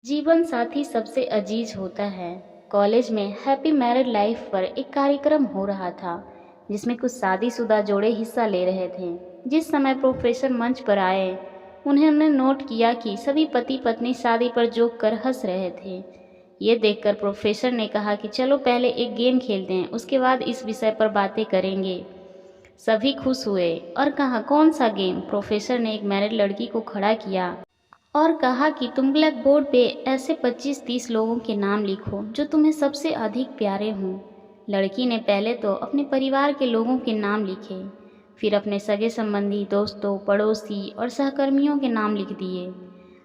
जीवन साथी सबसे अजीज होता है। कॉलेज में हैप्पी मैरिड लाइफ पर एक कार्यक्रम हो रहा था जिसमें कुछ शादीशुदा जोड़े हिस्सा ले रहे थे। जिस समय प्रोफेसर मंच पर आए, उन्होंने नोट किया कि सभी पति पत्नी शादी पर जोक कर हंस रहे थे। ये देखकर प्रोफेसर ने कहा कि चलो पहले एक गेम खेलते हैं, उसके बाद इस विषय पर बातें करेंगे। सभी खुश हुए और कहा, कौन सा गेम? प्रोफेसर ने एक मैरिड लड़की को खड़ा किया और कहा कि तुम ब्लैक बोर्ड पे ऐसे 25-30 लोगों के नाम लिखो जो तुम्हें सबसे अधिक प्यारे हों। लड़की ने पहले तो अपने परिवार के लोगों के नाम लिखे, फिर अपने सगे संबंधी, दोस्तों, पड़ोसी और सहकर्मियों के नाम लिख दिए।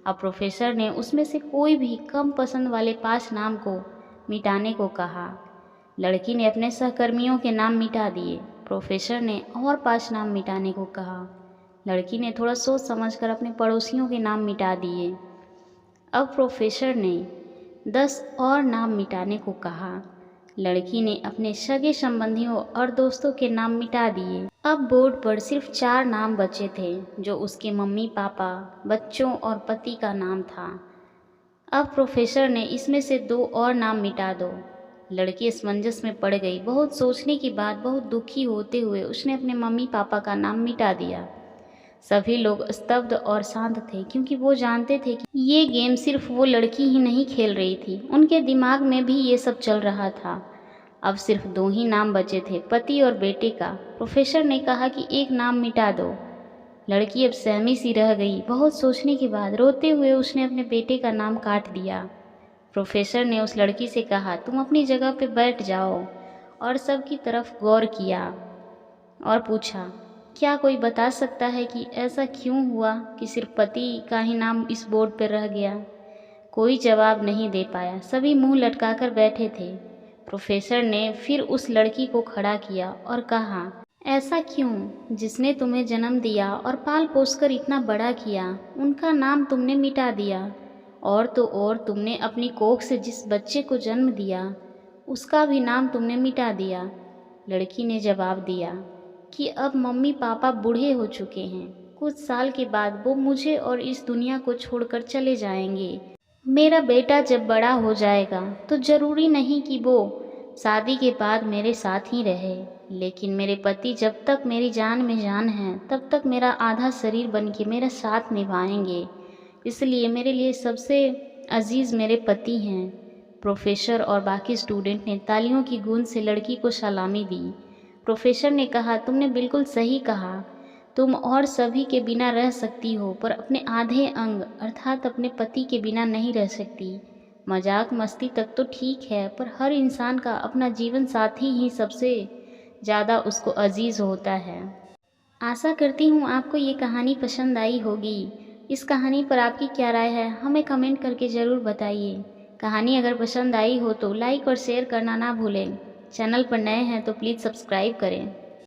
अब प्रोफेसर ने उसमें से कोई भी कम पसंद वाले 5 नाम को मिटाने को कहा। लड़की ने अपने सहकर्मियों के नाम मिटा दिए। प्रोफेसर ने और 5 नाम मिटाने को कहा। लड़की ने थोड़ा सोच समझकर अपने पड़ोसियों के नाम मिटा दिए। अब प्रोफेसर ने 10 और नाम मिटाने को कहा। लड़की ने अपने सगे संबंधियों और दोस्तों के नाम मिटा दिए। अब बोर्ड पर सिर्फ 4 नाम बचे थे, जो उसके मम्मी पापा, बच्चों और पति का नाम था। अब प्रोफेसर ने इसमें से 2 और नाम मिटा दो। लड़की असमंजस में पड़ गई। बहुत सोचने के बाद, बहुत दुखी होते हुए उसने अपने मम्मी पापा का नाम मिटा दिया। सभी लोग स्तब्ध और शांत थे, क्योंकि वो जानते थे कि ये गेम सिर्फ वो लड़की ही नहीं खेल रही थी, उनके दिमाग में भी ये सब चल रहा था। अब सिर्फ 2 ही नाम बचे थे, पति और बेटे का। प्रोफेसर ने कहा कि एक नाम मिटा दो। लड़की अब सहमी सी रह गई। बहुत सोचने के बाद रोते हुए उसने अपने बेटे का नाम काट दिया। प्रोफेसर ने उस लड़की से कहा, तुम अपनी जगह पे बैठ जाओ, और सबकी तरफ गौर किया और पूछा, क्या कोई बता सकता है कि ऐसा क्यों हुआ कि सिर्फ पति का ही नाम इस बोर्ड पर रह गया? कोई जवाब नहीं दे पाया। सभी मुंह लटकाकर बैठे थे। प्रोफेसर ने फिर उस लड़की को खड़ा किया और कहा, ऐसा क्यों? जिसने तुम्हें जन्म दिया और पाल पोस कर इतना बड़ा किया, उनका नाम तुमने मिटा दिया। और तो और तुमने अपनी कोख से जिस बच्चे को जन्म दिया, उसका भी नाम तुमने मिटा दिया। लड़की ने जवाब दिया कि अब मम्मी पापा बूढ़े हो चुके हैं। कुछ साल के बाद वो मुझे और इस दुनिया को छोड़कर चले जाएंगे। मेरा बेटा जब बड़ा हो जाएगा तो ज़रूरी नहीं कि वो शादी के बाद मेरे साथ ही रहे, लेकिन मेरे पति जब तक मेरी जान में जान है, तब तक मेरा आधा शरीर बन के मेरा साथ निभाएंगे। इसलिए मेरे लिए सबसे अजीज़ मेरे पति हैं। प्रोफेसर और बाकी स्टूडेंट ने तालियों की गूंज से लड़की को सलामी दी। प्रोफेसर ने कहा, तुमने बिल्कुल सही कहा। तुम और सभी के बिना रह सकती हो, पर अपने आधे अंग अर्थात अपने पति के बिना नहीं रह सकती। मजाक मस्ती तक तो ठीक है, पर हर इंसान का अपना जीवन साथी ही सबसे ज़्यादा उसको अजीज़ होता है। आशा करती हूँ आपको ये कहानी पसंद आई होगी। इस कहानी पर आपकी क्या राय है, हमें कमेंट करके ज़रूर बताइए। कहानी अगर पसंद आई हो तो लाइक और शेयर करना ना भूलें। चैनल पर नए हैं तो प्लीज़ सब्सक्राइब करें।